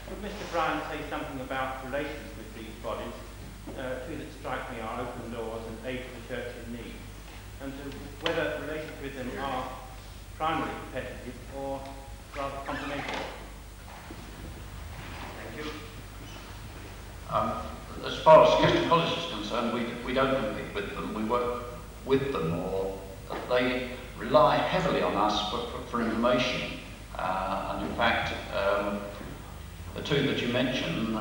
Would Mr. Bryan say something about relations with these bodies? Two that strike me are open doors and aid to the church in need, and to whether relations with them are primarily competitive or rather complementary. Thank you. As far as Keston College is concerned, we don't compete with them. We work with them, or they rely heavily on us for information. And in fact, the two that you mentioned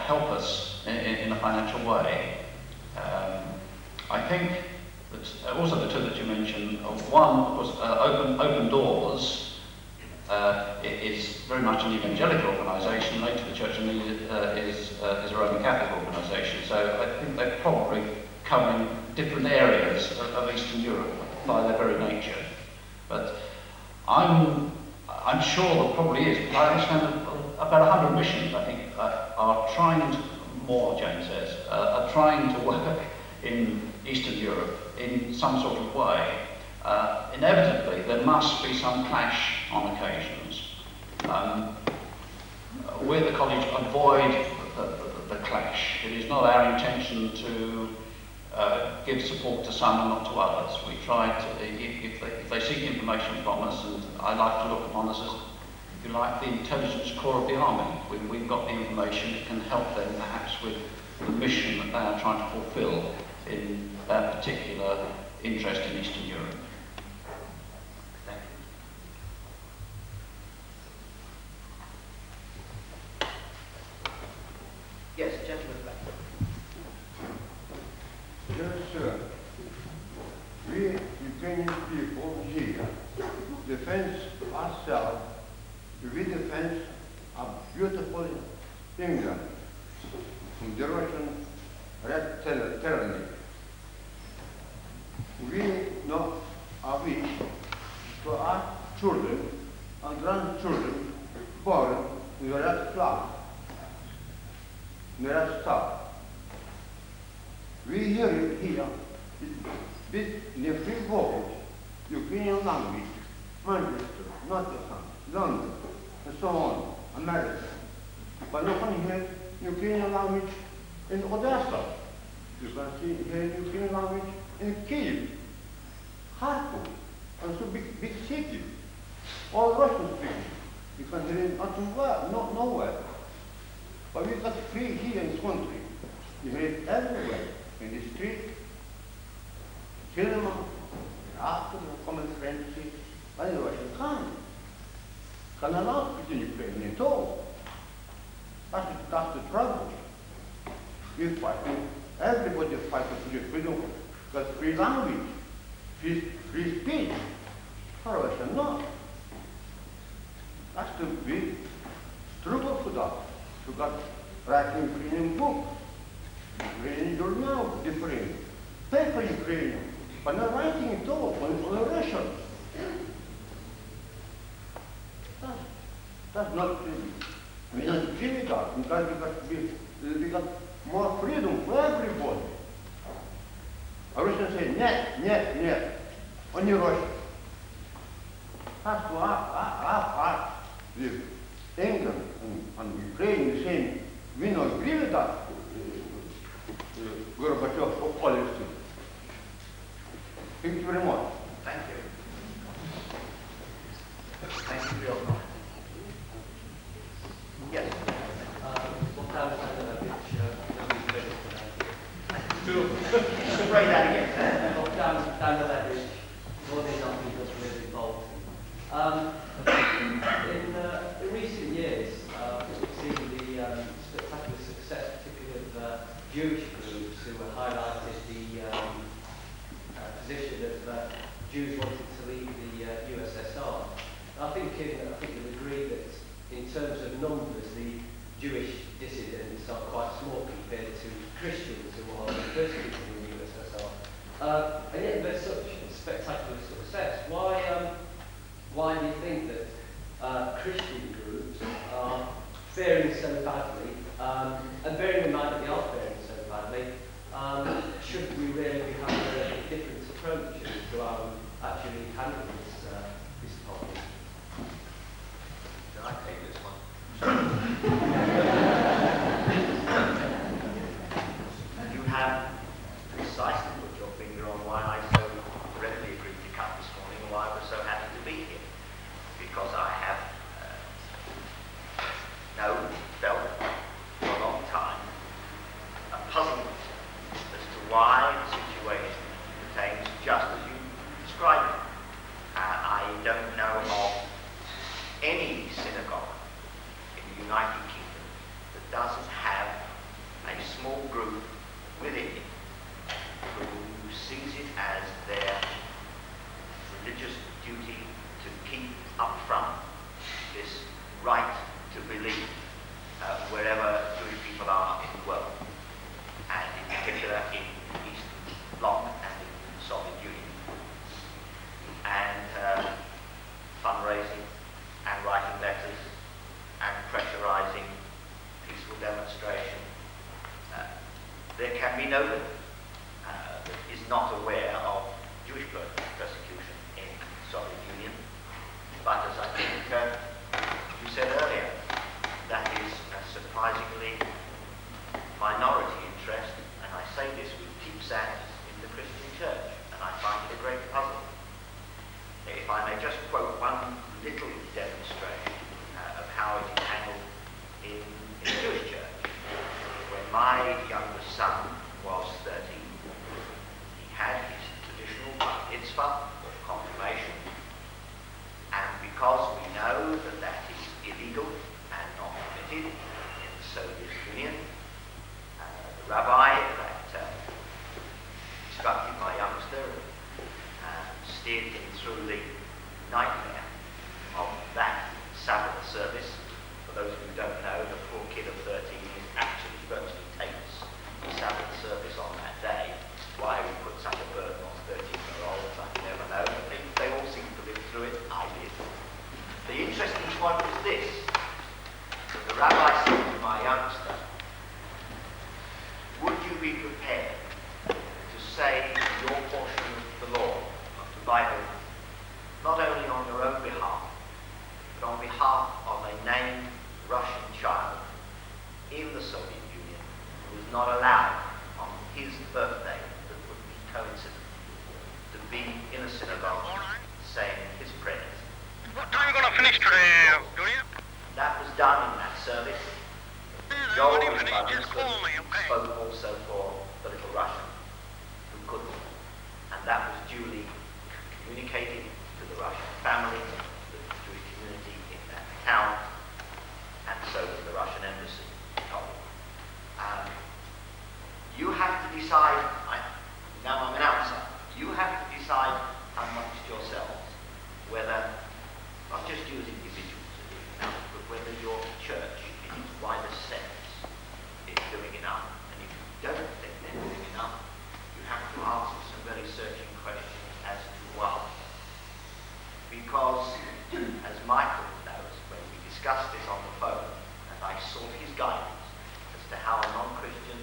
help us in a financial way. I think that also the two that you mentioned, one was Open Doors. It is very much an evangelical organisation. Later, the Church in Need is a Roman Catholic organisation. So I think they're probably covering different areas of Eastern Europe by their very nature. But I'm sure there probably is. I understand about 100 missions, I think, are trying to, more Jane says, are trying to work in Eastern Europe in some sort of way. Inevitably, there must be some clash on occasions. We at the college avoid the clash. It is not our intention to give support to some and not to others. We try to, if they seek information from us, and I like to look upon us as, if you like, the intelligence corps of the army. We've got the information that can help them perhaps with the mission that they are trying to fulfill in that particular interest in Eastern Europe. Thank you. Yes, gentleman back. Yes, sir. We Ukrainian people here defend ourselves. We defend our beautiful England from the Russian Red Tyranny. We know our wish for our children and grandchildren born in the Red Flag, the Red Star. We hear it here with the free voice, Ukrainian language, Manchester, Nottingham, London, and so on, America. But you can hear Ukrainian language in Odessa. You can hear Ukrainian language in Kyiv, Kharkov, and so big cities. All Russian speaking. You can hear it nowhere. But we got free here in this country. You hear it everywhere. In the street, cinema, after the conference, by the Russian can allow speak in Ukrainian at all. That's the trouble. We fighting, everybody fighting for the freedom, got free language, free speech. For Russia, no. That's the big struggle for that. You got writing Ukrainian book. Ukrainian journal, different. Paper Ukrainian, but not writing it all on Russian. That's not free. We don't agree with that, because we got more freedom for everybody. A Russian say, нет, only Russian. That's why England and Ukraine the same. We don't agree with that. Gorbachev policy. Thank you very much. Thank you. Thank you, Bill. Yes. Break that again. Down the leverage, more than enough people really involved. In recent years, we've seen the spectacular success, particularly of Jewish groups who have highlighted the position of Jews wanting to leave the USSR. I think you'll agree that in terms of numbers, the Jewish dissidents are quite small compared to Christians who are persecuted in the USSR. And yet there's such spectacular success. Why do you think that Christian groups are faring so badly, and bearing in mind that they are faring so badly, should we really have a different approach to actually handling this problem? Can I take this one? felt for a long time a puzzlement as to why the situation pertains just as you described it. I don't know of any synagogue in the United Kingdom that doesn't have a small group within it who sees it as their religious duty to keep up front this right to believe wherever Jewish people are in the world, and in particular in the Eastern Bloc and in the Soviet Union. And fundraising and writing letters and pressurizing peaceful demonstration. There can be nobody that is not aware of Jewish persecution in the Soviet Union. But as I think you said earlier, that is a surprisingly minority interest, and I say this with deep sadness, in the Christian church, and I find it a great puzzle. If I may just quote one little demonstration of how it is handled in the Jewish church. When my youngest son was 13, he had his traditional bar mitzvah or confirmation, and because we know that that is illegal and not permitted in the Soviet Union, the rabbi that instructed my youngster steered him through the nightmare of that Sabbath service. For those who don't know, the poor kid of 13 is actually virtually takes the Sabbath service on that day. Why we put such a burden on 13-year-olds, I never know, but they all seem to live through it. I did. The interesting point was this, that the rabbi said to my youngster, would you be prepared to say your portion of the law, of the Bible, not only on your own behalf, but on behalf of a named Russian child in the Soviet Union who was not allowed on his birthday, that would be coincident, to be in a synagogue saying his prayers. What time are you going to finish today, Julia? That was done in that service. When you finish, just call me, okay? Spoke also for the little Russian who couldn't. And that was duly communicated to the Russian family, to the Jewish community in that town, and so to the Russian embassy. You have to decide, now I'm an outsider, you have to decide amongst yourselves whether, not just you as individuals, but whether your church in its widest sense is doing enough. And if you don't think they're doing enough, you have to answer some very searching questions as to why. Because, as Michael knows, when we discussed this on the phone, and I sought his guidance as to how a non-Christian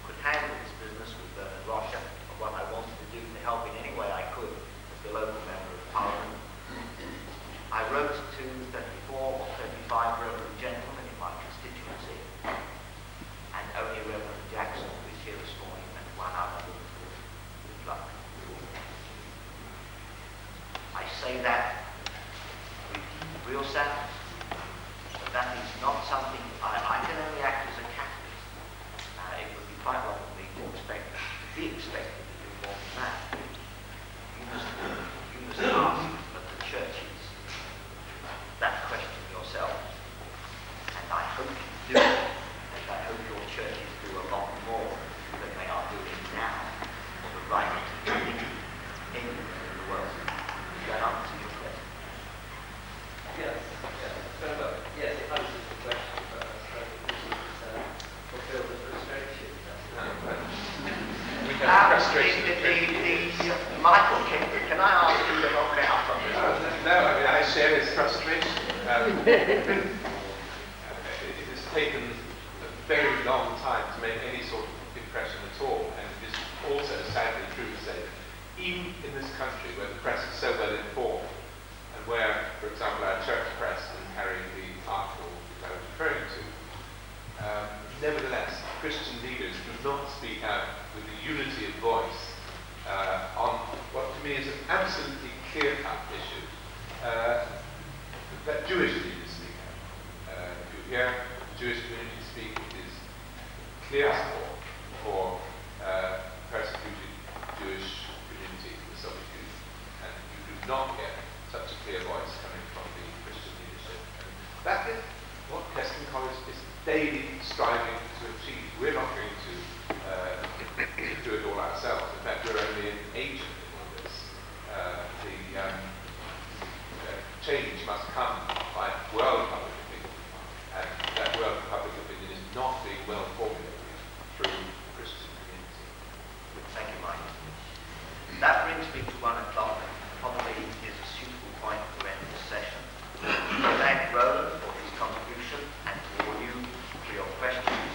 could handle this business with Russia, and what I wanted to do to help in any way I could as the local member of Parliament, I wrote to 34 or 35 reverend gentlemen in my constituency, and only Reverend Jackson, who is here this morning, and one other with luck. I say that with real sadness, but that is not something I can only act as a catalyst. It would be quite wrong for me to be expected to do more than that. You must ask but the churches that question yourself, and I hope you do, and I hope your churches do a lot more than they are doing now for the right to live anywhere in the world. Does that answer your question? Yes, yes, it answers the question, but I suppose it doesn't fulfill the frustration. We have frustration. Michael, can I ask you to help me out on this? No, I mean, I share his frustration. It has taken a very long time to make any sort of impression at all, and it is also sadly true to say that even in this country where the press is so well informed, and where, for example, our church press is carrying the article that I was referring to, nevertheless, Christian leaders do not speak out with the unity of voice on what to me is an absolutely clear-cut issue that Jewish leaders speak out. If you hear Jewish community speak, it is clear support for persecuted Jewish community in the Soviet Union, and you do not get such a clear voice coming from the Christian leadership. And that is what Keston College is daily striving to achieve. We're not going to do it all ourselves. In fact, we're only an agent in all this. Change must come by world public opinion, and that world public opinion is not being well formulated through the Christian community. Thank you, Mike. That brings me to 1 o'clock, and probably is a suitable point to end this session. I thank Roland for his contribution and to all you for your questions.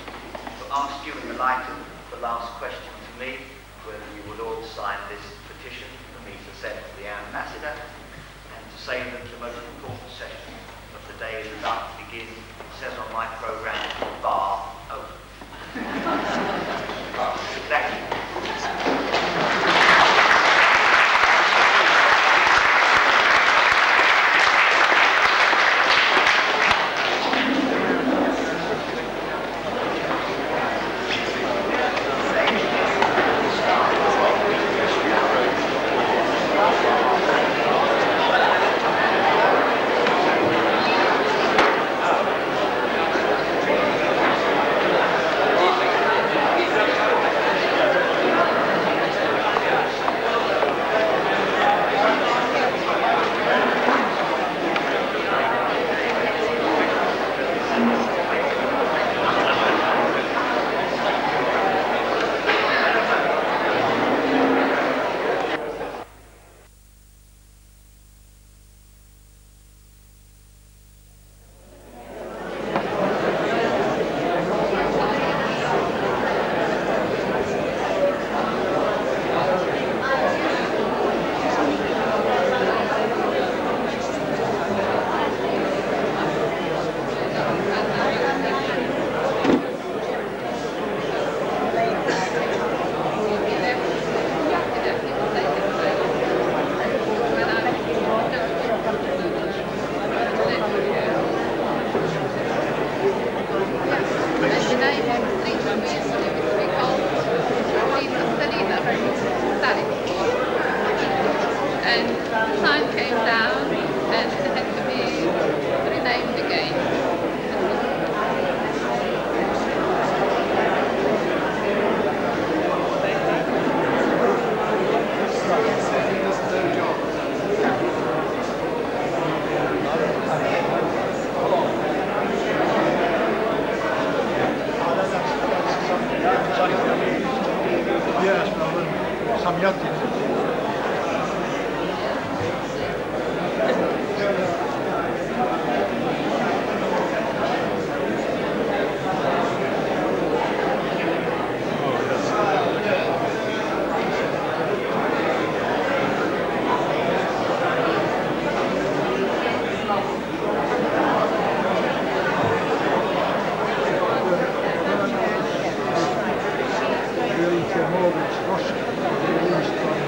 To ask you in the light of the last question to me, whether you would all sign this petition for me to send to the ambassador, and to say that the most important session of the day is about to begin. It says on my programme, bar open. Thank you. Morgens,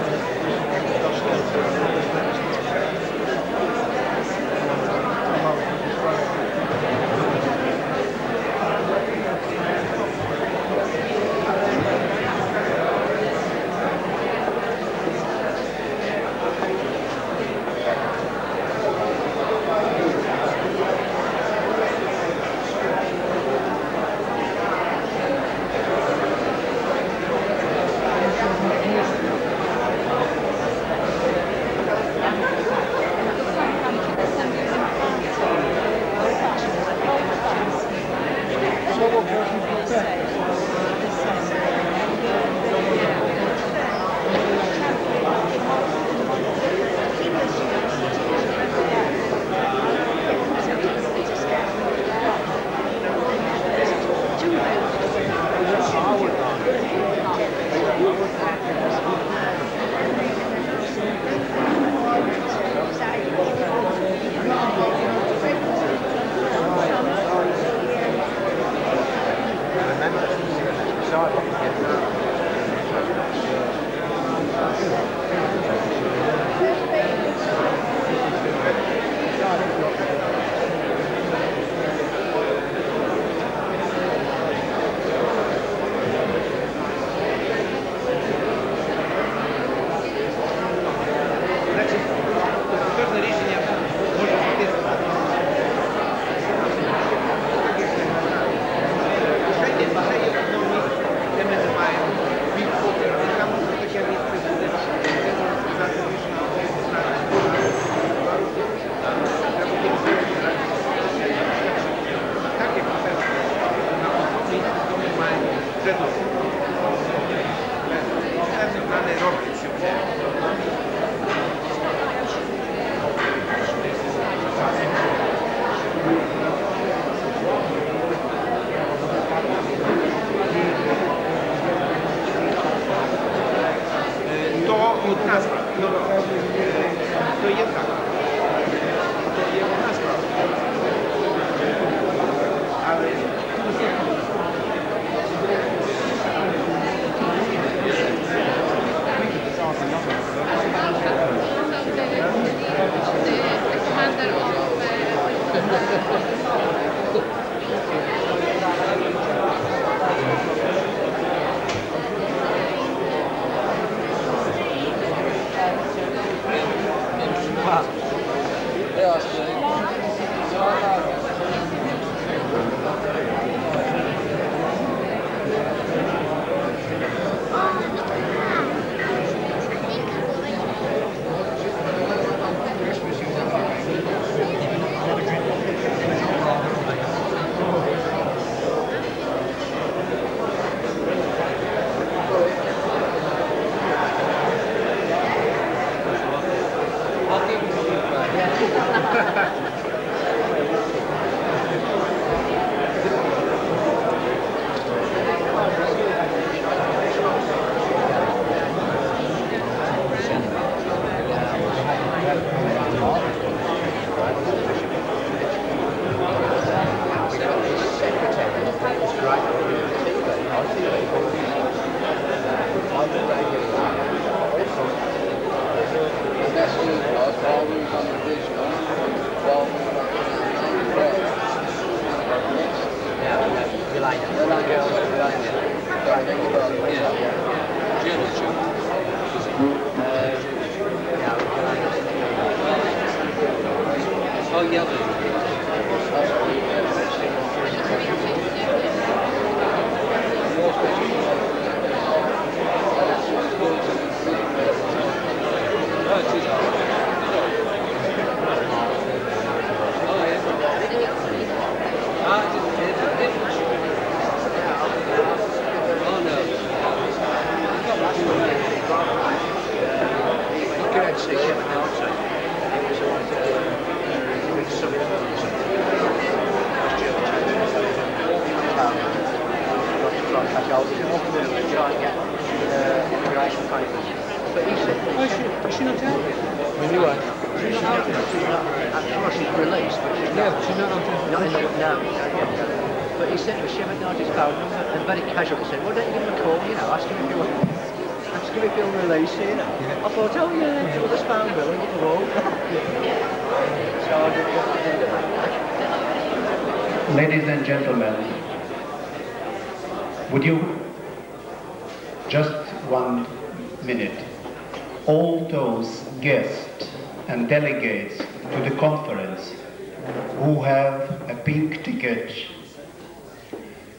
Ladies and gentlemen, would you just 1 minute, all those guests and delegates to the conference who have a pink ticket,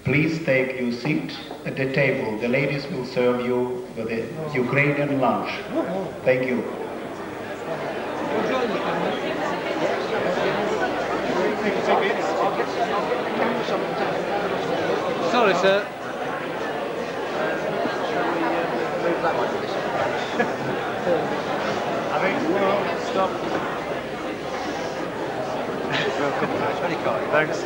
please take your seat at the table. The ladies will serve you with the Ukrainian lunch. Thank you. Sorry, sir. I think, stop. Thanks.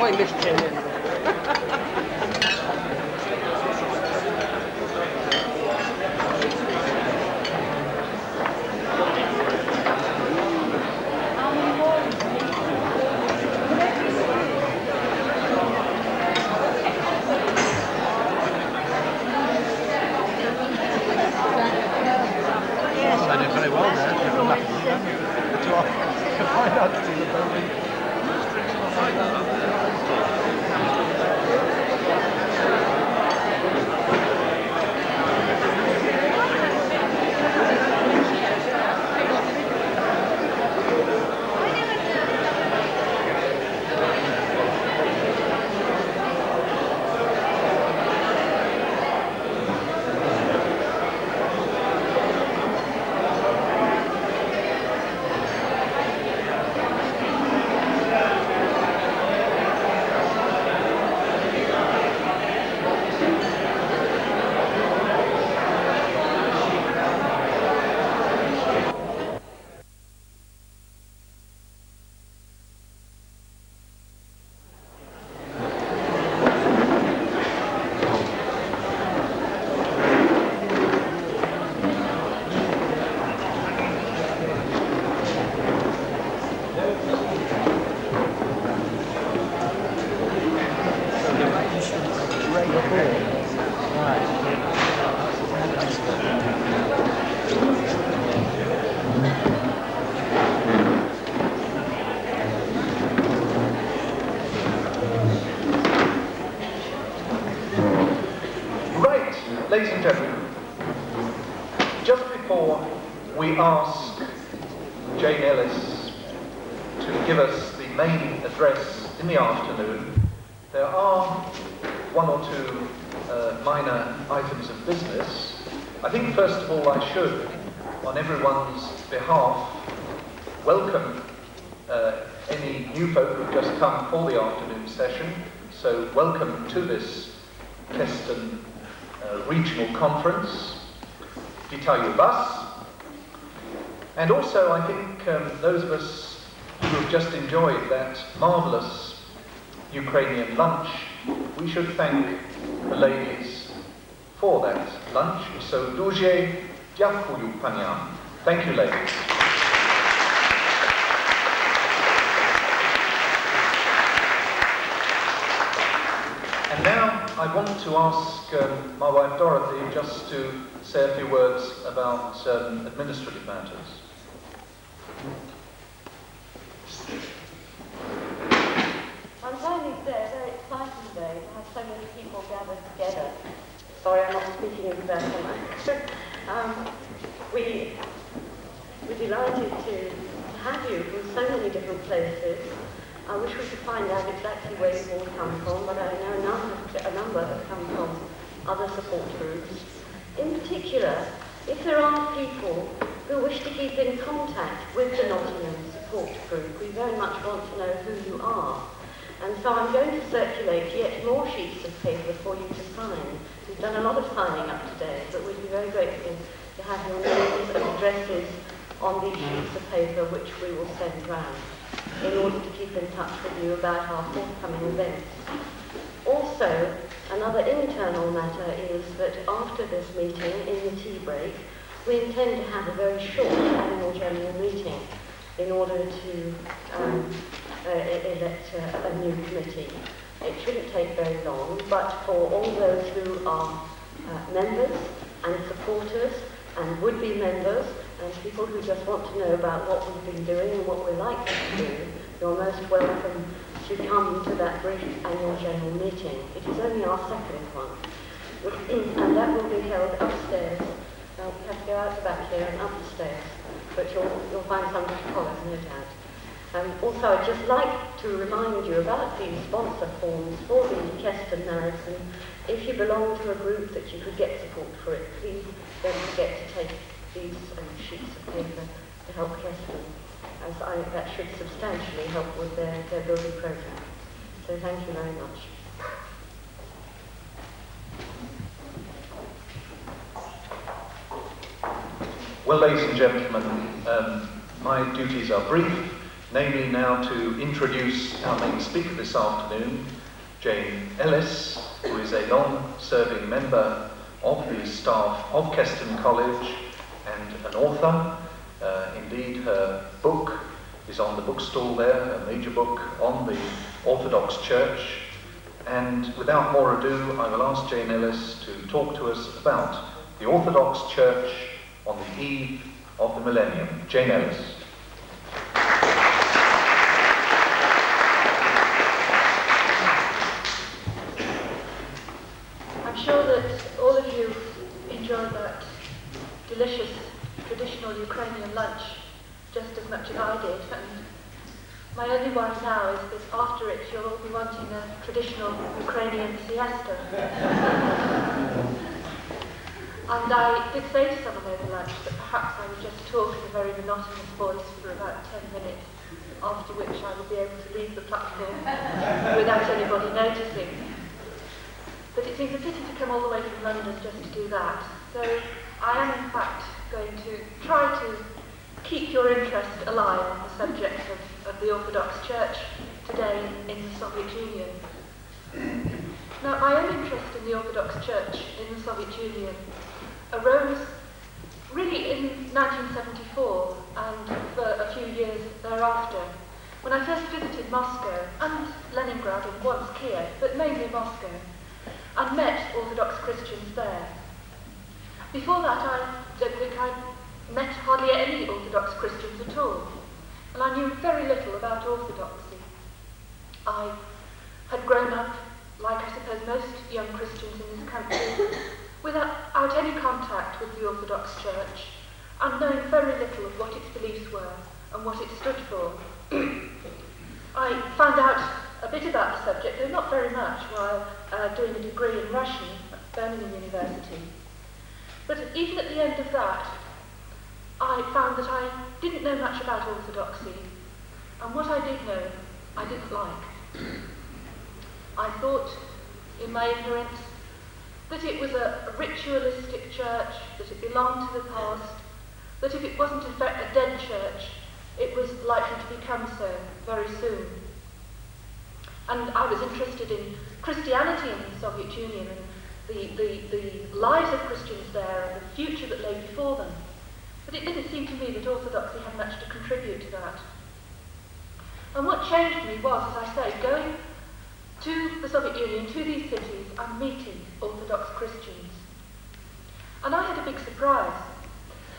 Ой, міщини. Right, ladies and gentlemen, just before we ask Jane Ellis to give us the main address in the afternoon, there are one or two minor items of business. I think first of all I should, on everyone's behalf, welcome any new folk who've just come for the afternoon session. So welcome to this Keston Regional Conference. Vitayu Vas. And also I think those of us who have just enjoyed that marvellous Ukrainian lunch, we should thank the ladies for that lunch. So дуже дякую, паням. Thank you, ladies. And now I want to ask my wife Dorothy just to say a few words about administrative matters. I'm finding it very exciting today to have so many people gathered together. Sorry, I'm not speaking in German. We're delighted to have you from so many different places. I wish we could find out exactly where you've all come from, but I know a number have come from other support groups. In particular, if there are people who wish to keep in contact with the Nottingham support group, we very much want to know who you are. And so I'm going to circulate yet more sheets of paper for you to sign. We've done a lot of signing up today, but we'd be very grateful to have your names and addresses on these sheets of paper, which we will send round, in order to keep in touch with you about our forthcoming events. Also, another internal matter is that after this meeting, in the tea break, we intend to have a very short annual general meeting in order to elect a new committee. It shouldn't take very long, but for all those who are members and supporters and would-be members and people who just want to know about what we've been doing and what we're likely to do, you're most welcome to come to that brief annual general meeting. It is only our second one, and that will be held upstairs. Now, we have to go out the back here and up the stairs, but you'll find somebody to follow, no doubt. Also, I'd just like to remind you about the sponsor forms for the Keston Marathon. If you belong to a group that you could get support for it, please don't forget to take these sheets of paper to help Keston, as that should substantially help with their building program. So thank you very much. Well, ladies and gentlemen, my duties are brief. Namely now to introduce our main speaker this afternoon, Jane Ellis, who is a long-serving member of the staff of Keston College and an author. Indeed, her book is on the bookstall there, a major book on the Orthodox Church. And without more ado, I will ask Jane Ellis to talk to us about the Orthodox Church on the eve of the millennium. Jane Ellis. I'm sure that all of you enjoyed that delicious traditional Ukrainian lunch just as much as I did, and my only worry now is that after it you'll all be wanting a traditional Ukrainian siesta. And I did say to someone over lunch that perhaps I would just talk in a very monotonous voice for about 10 minutes, after which I would be able to leave the platform without anybody noticing. But it seems a pity to come all the way from London just to do that. So I am in fact going to try to keep your interest alive on the subject of the Orthodox Church today in the Soviet Union. Now, my own interest in the Orthodox Church in the Soviet Union arose really in 1974 and for a few years thereafter, when I first visited Moscow and Leningrad and once Kiev, but mainly Moscow. and met Orthodox Christians there. Before that, I don't think I'd met hardly any Orthodox Christians at all, and I knew very little about Orthodoxy. I had grown up, like I suppose most young Christians in this country, without any contact with the Orthodox Church, and knowing very little of what its beliefs were and what it stood for. I found out a bit about the subject, though not very much, while doing a degree in Russian at Birmingham University. But even at the end of that, I found that I didn't know much about Orthodoxy, and what I did know, I didn't like. I thought, in my ignorance, that it was a ritualistic church, that it belonged to the past, that if it wasn't in fact a dead church, it was likely to become so very soon. And I was interested in Christianity in the Soviet Union and the lives of Christians there and the future that lay before them. But it didn't seem to me that Orthodoxy had much to contribute to that. And what changed me was, as I say, going to the Soviet Union, to these cities, and meeting Orthodox Christians. And I had a big surprise.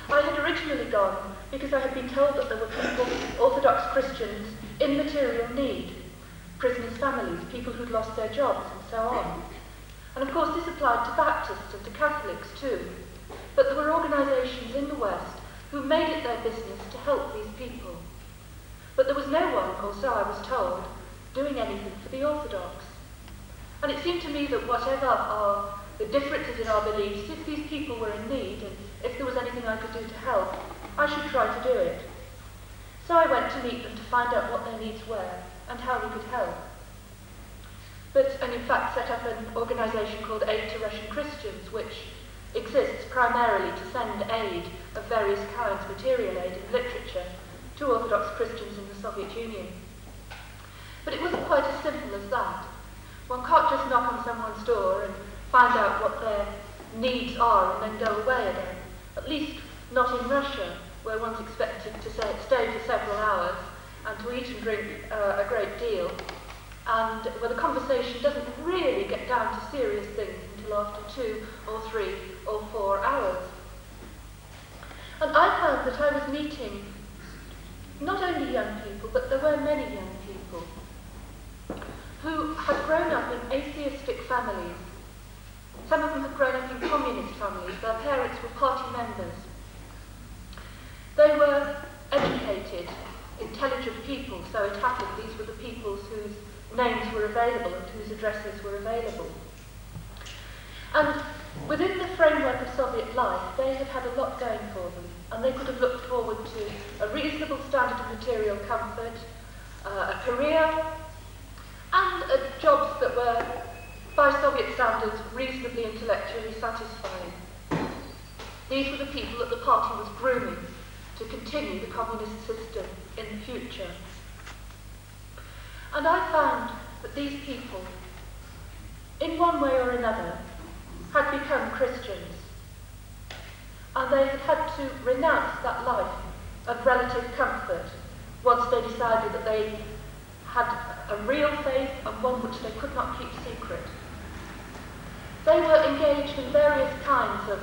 I had originally gone because I had been told that there were people, Orthodox Christians, in material need, prisoners' families, people who'd lost their jobs, and so on. And of course this applied to Baptists and to Catholics too. But there were organisations in the West who made it their business to help these people. But there was no one, or so I was told, doing anything for the Orthodox. And it seemed to me that whatever are the differences in our beliefs, if these people were in need, and if there was anything I could do to help, I should try to do it. So I went to meet them to find out what their needs were, and how we could help. And in fact set up an organisation called Aid to Russian Christians, which exists primarily to send aid of various kinds, material aid and literature, to Orthodox Christians in the Soviet Union. But it wasn't quite as simple as that. One can't just knock on someone's door and find out what their needs are and then go away again. At least not in Russia, where one's expected to stay for several hours and to eat and drink a great deal, and where the conversation doesn't really get down to serious things until after 2 or 3 or 4 hours. And I found that I was meeting not only young people, but there were many young people who had grown up in atheistic families. Some of them had grown up in communist families. Their parents were party members. They were educated, intelligent people, so it happened these were the peoples whose names were available and whose addresses were available. And within the framework of Soviet life, they had had a lot going for them, and they could have looked forward to a reasonable standard of material comfort, a career, and jobs that were, by Soviet standards, reasonably intellectually satisfying. These were the people that the party was grooming to continue the communist system in the future. And I found that these people, in one way or another, had become Christians. And they had had to renounce that life of relative comfort once they decided that they had a real faith and one which they could not keep secret. They were engaged in various kinds of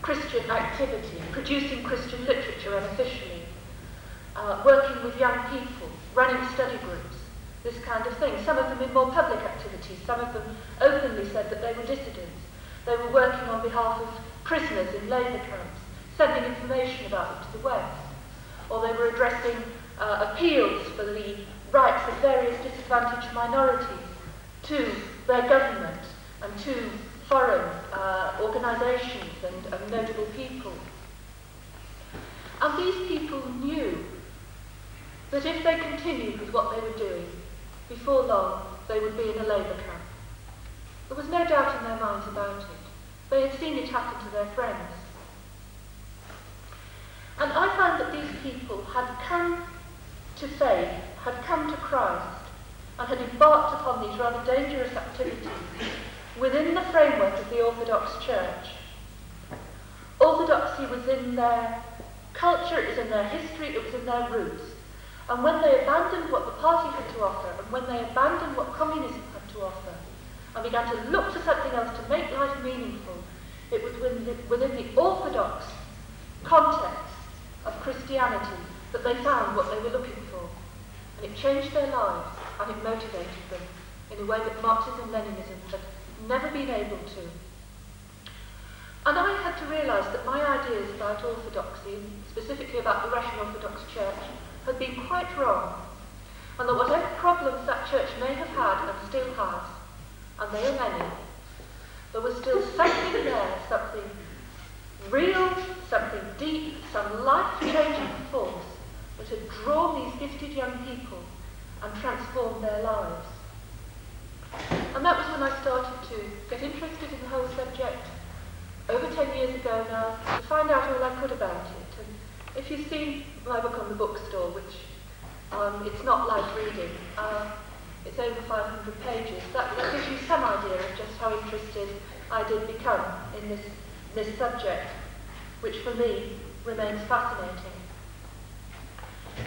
Christian activity, producing Christian literature unofficially, working with young people, running study groups, this kind of thing. Some of them in more public activities, some of them openly said that they were dissidents. They were working on behalf of prisoners in labour camps, sending information about them to the West. Or they were addressing appeals for the rights of various disadvantaged minorities to their government and to foreign organisations and notable people. And these people knew that if they continued with what they were doing, before long they would be in a labour camp. There was no doubt in their minds about it. They had seen it happen to their friends. And I found that these people had come to faith, had come to Christ, and had embarked upon these rather dangerous activities within the framework of the Orthodox Church. Orthodoxy was in their culture, it was in their history, it was in their roots. And when they abandoned what the party had to offer, and when they abandoned what communism had to offer, and began to look to something else to make life meaningful, it was within the orthodox context of Christianity that they found what they were looking for. And it changed their lives, and it motivated them in a way that Marxism-Leninism had never been able to. And I had to realise that my ideas about orthodoxy, specifically about the Russian Orthodox Church, had been quite wrong, and that whatever problems that church may have had and still has, and they are many, there was still something there, something real, something deep, some life-changing force that had drawn these gifted young people and transformed their lives. And that was when I started to get interested in the whole subject, over 10 years ago now, to find out all I could about it. And if you've seen my book on the bookstore, which it's not light reading, it's over 500 pages, that gives you some idea of just how interested I did become in this subject, which for me remains fascinating.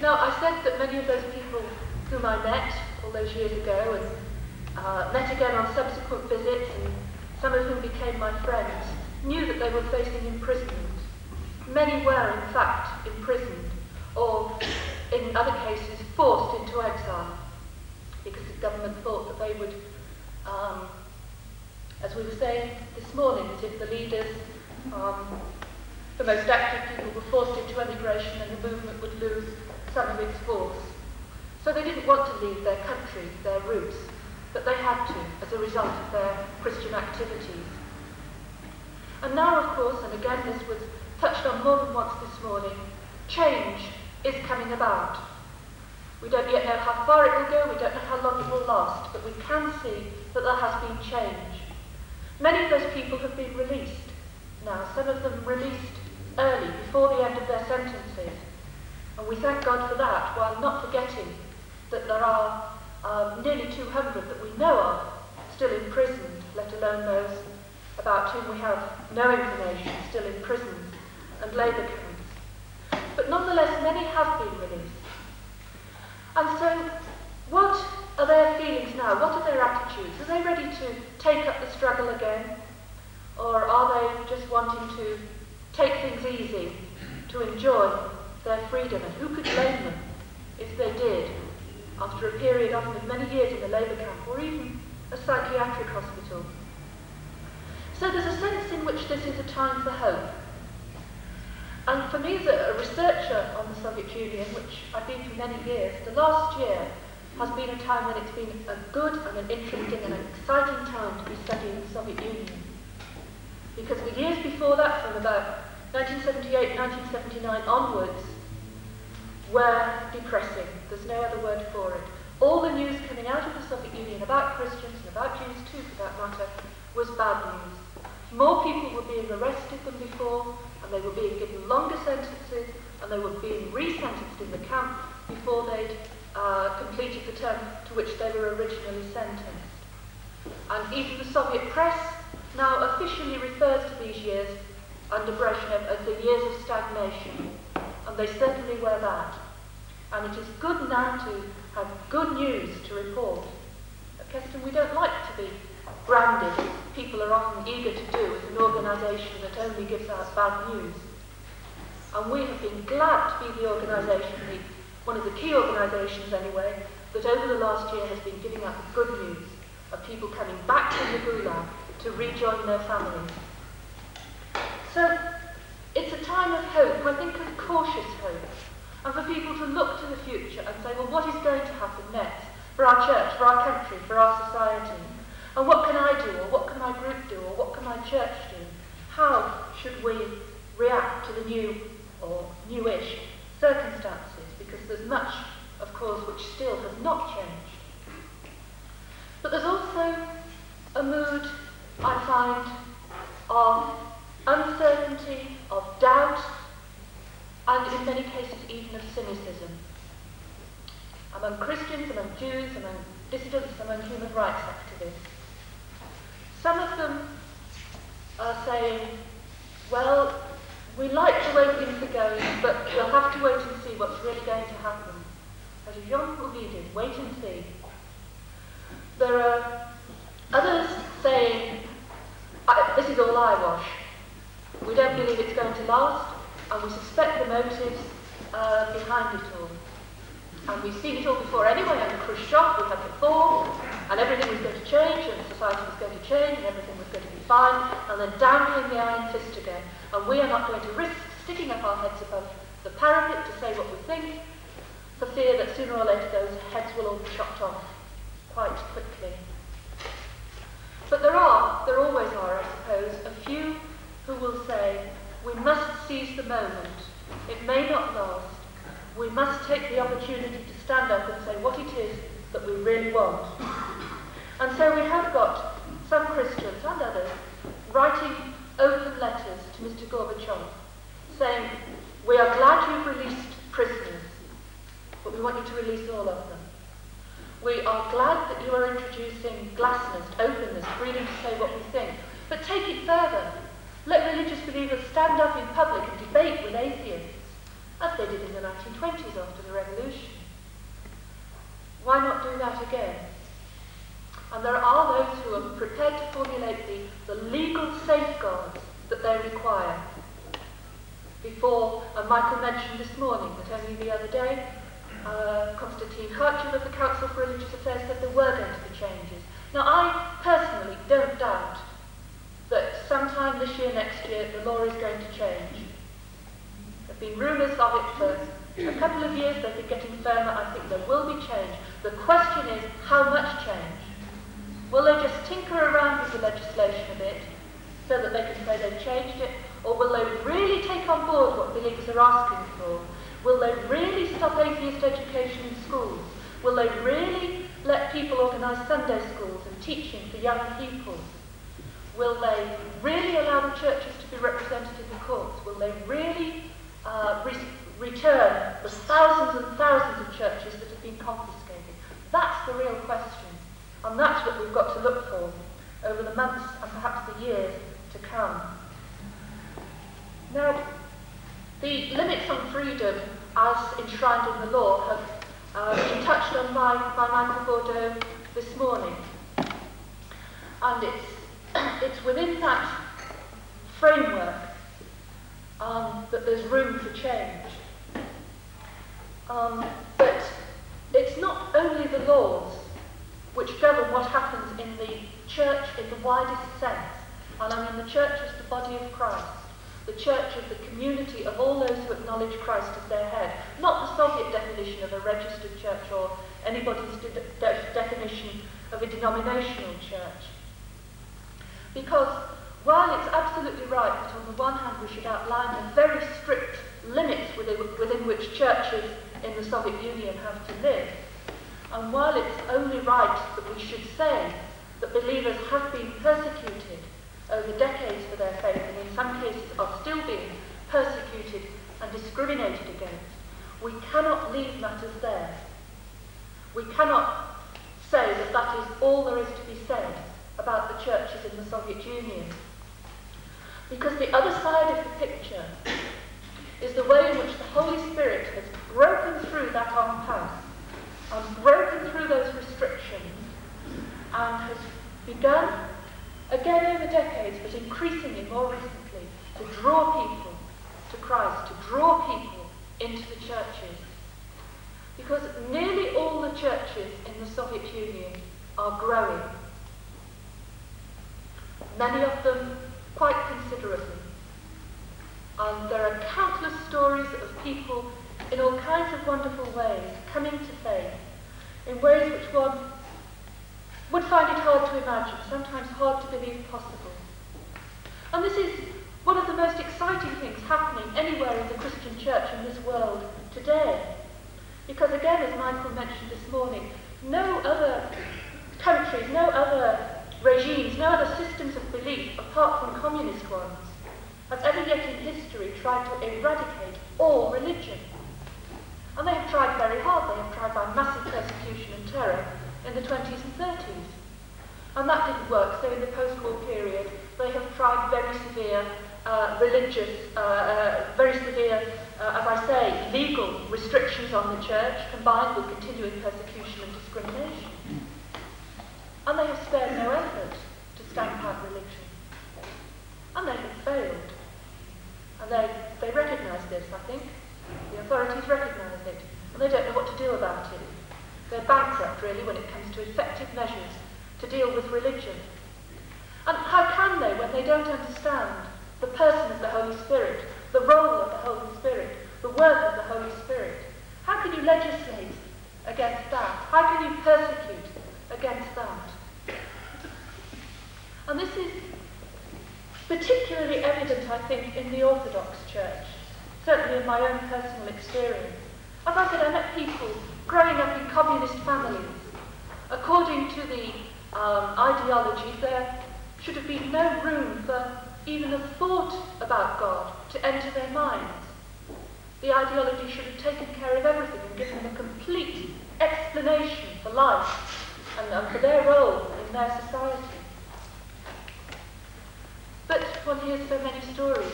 Now, I said that many of those people whom I met all those years ago and met again on subsequent visits, and some of whom became my friends, knew that they were facing imprisonment. Many were, in fact, imprisoned, or in other cases, forced into exile, because the government thought that they would, as we were saying this morning, that if the leaders, the most active people, were forced into emigration, then the movement would lose some of its force. So they didn't want to leave their country, their roots, but they had to, as a result of their Christian activities. And now, of course, and again this was touched on more than once this morning, change is coming about. We don't yet know how far it will go, we don't know how long it will last, but we can see that there has been change. Many of those people have been released now, some of them released early, before the end of their sentences. And we thank God for that, while not forgetting that there are nearly 200 that we know of still imprisoned, let alone those about whom we have no information still in prisons and labour camps. But nonetheless, many have been released. And so, what are their feelings now? What are their attitudes? Are they ready to take up the struggle again? Or are they just wanting to take things easy, to enjoy their freedom? And who could blame them if they did, after a period often of many years in the labour camp, or even a psychiatric hospital? So there's a sense in which this is a time for hope. And for me, as a researcher on the Soviet Union, which I've been for many years, the last year has been a time when it's been a good and an interesting and an exciting time to be studying the Soviet Union. Because the years before that, from about 1978, 1979 onwards, were depressing. There's no other word for it. All the news coming out of the Soviet Union about Christians, and about Jews too for that matter, was bad news. More people were being arrested than before, and they were being given longer sentences, and they were being re-sentenced in the camp before they'd completed the term to which they were originally sentenced. And even the Soviet press now officially refers to these years under Brezhnev as the years of stagnation, and they certainly were that. And it is good now to have good news to report. At Keston, we don't like to be branded, as people are often eager to do, as an organisation that only gives out bad news. And we have been glad to be the organisation, one of the key organisations anyway, that over the last year has been giving out the good news of people coming back from the Gulag to rejoin their families. So it's a time of hope, I think of cautious hope, and for people to look to the future and say, well, what is going to happen next for our church, for our country, for our society? And what can I do, or what can my group do, or what can my church do? How should we react to the new or newish circumstances? Because there's much, of course, which still has not changed. But there's also a mood, I find, of uncertainty, of doubt, and in many cases even of cynicism. Among Christians, among Jews, among dissidents, among human rights activists. Some of them are saying, well, we like the way things are going, but we'll have to wait and see what's really going to happen. As Jean Paul did, wait and see. There are others saying, this is all eyewash. We don't believe it's going to last, and we suspect the motives behind it all. And we've seen it all before anyway, under Khrushchev we had before, and everything was going to change, and society was going to change, and everything was going to be fine, and then down came the iron fist again. And we are not going to risk sticking up our heads above the parapet to say what we think, for fear that sooner or later those heads will all be chopped off quite quickly. But there always are, I suppose, a few who will say, we must seize the moment. It may not last. We must take the opportunity to stand up and say what it is that we really want. And so we have got some Christians and others writing open letters to Mr. Gorbachev saying, we are glad you've released prisoners, but we want you to release all of them. We are glad that you are introducing glasnost, openness, freedom to say what we think, but take it further. Let religious believers stand up in public and debate with atheists, as they did in the 1920s after the revolution. Why not do that again? And there are those who are prepared to formulate the legal safeguards that they require. Before, Michael mentioned this morning that only the other day, Konstantin Kharchev of the Council for Religious Affairs said there were going to be changes. Now, I personally don't doubt that sometime this year, next year, the law is going to change. There have been rumours of it for a couple of years. They've been getting firmer. I think there will be change. The question is, how much change? Will they just tinker around with the legislation a bit so that they can say they've changed it? Or will they really take on board what believers are asking for? Will they really stop atheist education in schools? Will they really let people organise Sunday schools and teaching for young people? Will they really allow the churches to be represented in the courts? Will they really return the thousands and thousands of churches that have been confiscated? That's the real question. And that's what we've got to look for over the months and perhaps the years to come. Now, the limits on freedom as enshrined in the law have been touched on by Michael Bordeaux this morning. And it's within that framework that there's room for change. But it's not only the laws which govern what happens in the church in the widest sense. And I mean the church is the body of Christ. The church is the community of all those who acknowledge Christ as their head. Not the Soviet definition of a registered church or anybody's definition of a denominational church. Because while it's absolutely right that on the one hand we should outline the very strict limits within which churches in the Soviet Union have to live, and while it's only right that we should say that believers have been persecuted over decades for their faith, and in some cases are still being persecuted and discriminated against, we cannot leave matters there. We cannot say that that is all there is to be said about the churches in the Soviet Union. Because the other side of the picture is the way in which the Holy Spirit has broken through that impasse and broken through those restrictions and has begun, again over decades, but increasingly more recently, to draw people to Christ, to draw people into the churches. Because nearly all the churches in the Soviet Union are growing. Many of them quite considerably. And there are countless stories of people in all kinds of wonderful ways coming to faith, in ways which one would find it hard to imagine, sometimes hard to believe possible. And this is one of the most exciting things happening anywhere in the Christian church in this world today. Because again, as Michael mentioned this morning, no other countries, no other regimes, no other systems of belief, apart from communist ones, have ever yet in history tried to eradicate all religion. And they have tried very hard. They have tried by massive persecution and terror in the 20s and 30s. And that didn't work. So in the post-war period, they have tried very severe very severe, as I say, legal restrictions on the church, combined with continuing persecution and discrimination. And they have spared no effort to stamp out religion. And they have failed. And they recognise this, I think. The authorities recognise it. And they don't know what to do about it. They're bankrupt, really, when it comes to effective measures to deal with religion. And how can they when they don't understand the person of the Holy Spirit, the role of the Holy Spirit, the work of the Holy Spirit? How can you legislate against that? How can you persecute against that? And this is particularly evident, I think, in the Orthodox Church, certainly in my own personal experience. As I said, I met people growing up in communist families. According to the ideology, there should have been no room for even a thought about God to enter their minds. The ideology should have taken care of everything and given them a complete explanation for life and for their role in their society. But one hears so many stories.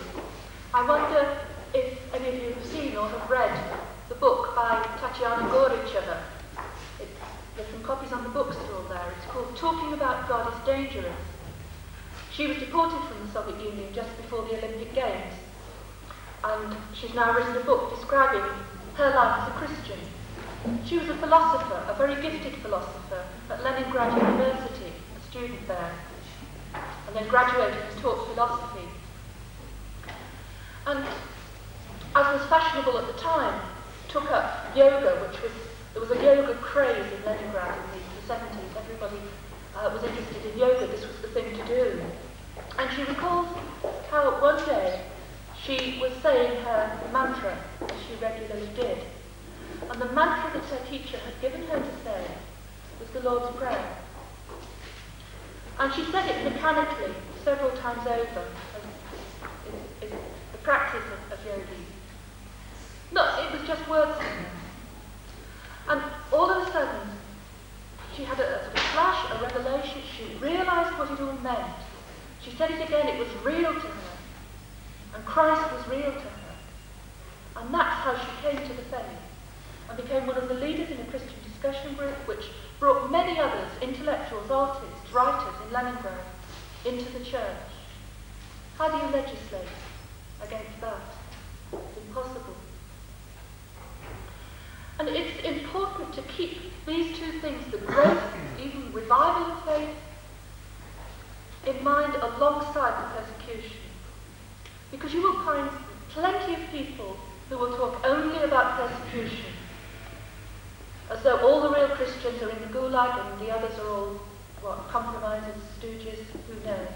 I wonder if any of you have seen or have read the book by Tatiana Goricheva. There's some copies on the bookstall there. It's called Talking About God is Dangerous. She was deported from the Soviet Union just before the Olympic Games. And she's now written a book describing her life as a Christian. She was a philosopher, a very gifted philosopher at Leningrad University, a student there, and then graduated and taught philosophy. And as was fashionable at the time, took up yoga, there was a yoga craze in Leningrad in the 70s. Everybody was interested in yoga. This was the thing to do. And she recalls how one day she was saying her mantra, as she regularly did. And the mantra that her teacher had given her to say was the Lord's Prayer. And she said it mechanically several times over, as the practice of yogi. No, it was just words to her. And all of a sudden, she had a sort of flash, a revelation. She realised what it all meant. She said it again, it was real to her. And Christ was real to her. And that's how she came to the faith and became one of the leaders in a Christian discussion group which brought many others, intellectuals, artists, writers in Leningrad, into the church. How do you legislate against that? It's impossible. And it's important to keep these two things, the growth, even revival of faith, in mind alongside the persecution. Because you will find plenty of people who will talk only about persecution, as though all the real Christians are in the gulag and the others are all, compromisers, stooges, who knows.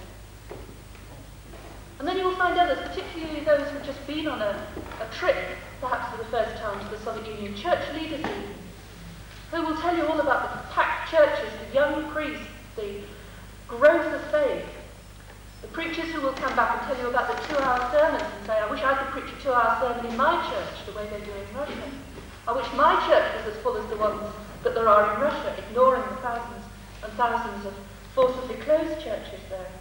And then you will find others, particularly those who have just been on a trip, perhaps for the first time, to the Soviet Union, church leaders even, who will tell you all about the packed churches, the young priests, the growth of faith, the preachers who will come back and tell you about the 2-hour sermons and say, I wish I could preach a 2-hour sermon in my church the way they do in Russia. I wish my church was as full as the ones that there are in Russia, ignoring the thousands and thousands of forcibly closed churches there.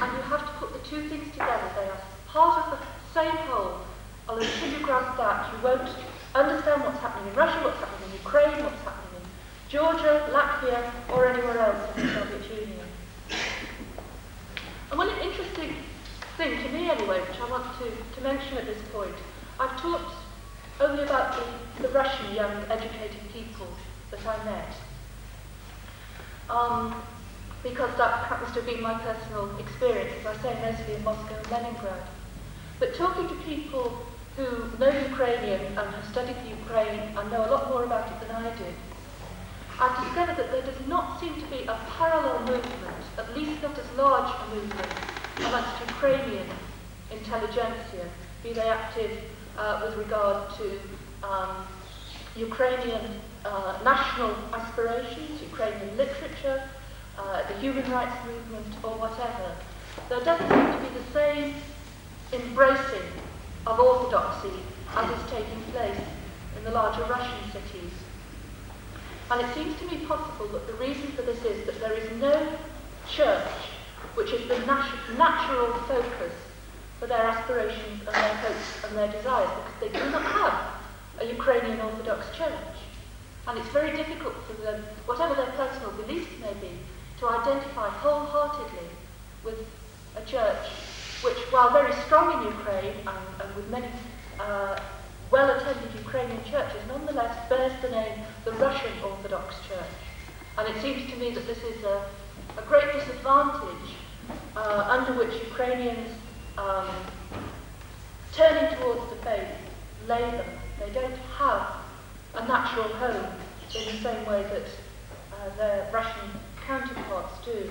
And you have to put the two things together. They are part of the same whole. And until you grasp that, you won't understand what's happening in Russia, what's happening in Ukraine, what's happening in Georgia, Latvia, or anywhere else in the Soviet Union. And one interesting thing to me anyway, which I want to mention at this point, I've talked only about the Russian young educated people that I met. Because that happens to have been my personal experience, as I say, mostly in Moscow and Leningrad. But talking to people who know Ukrainian and have studied the Ukraine and know a lot more about it than I did, I've discovered that there does not seem to be a parallel movement, at least not as large a movement, amongst Ukrainian intelligentsia, be they active with regard to Ukrainian national aspirations, Ukrainian literature, the human rights movement, or whatever. There doesn't seem to be the same embracing of orthodoxy as is taking place in the larger Russian cities. And it seems to me possible that the reason for this is that there is no church which is the natural focus for their aspirations and their hopes and their desires, because they do not have a Ukrainian Orthodox church. And it's very difficult for them, whatever their personal beliefs may be, to identify wholeheartedly with a church which, while very strong in Ukraine and with many well-attended Ukrainian churches, nonetheless bears the name the Russian Orthodox Church. And it seems to me that this is a great disadvantage under which Ukrainians turning towards the faith labour. They don't have a natural home in the same way that their Russian counterparts do.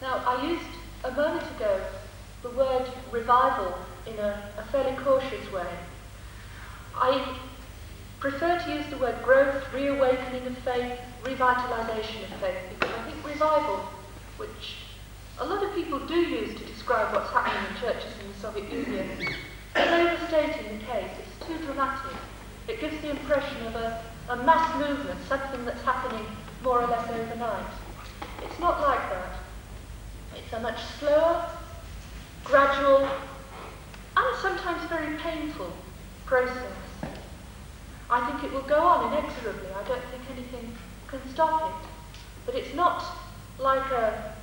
Now, I used a moment ago the word revival in a fairly cautious way. I prefer to use the word growth, reawakening of faith, revitalisation of faith, because I think revival, which a lot of people do use to describe what's happening in churches in the Soviet Union, is overstating the case. It's too dramatic. It gives the impression of a mass movement, something that's happening more or less overnight. It's not like that. It's a much slower, gradual, and sometimes very painful process. I think it will go on inexorably. I don't think anything can stop it. But it's not like a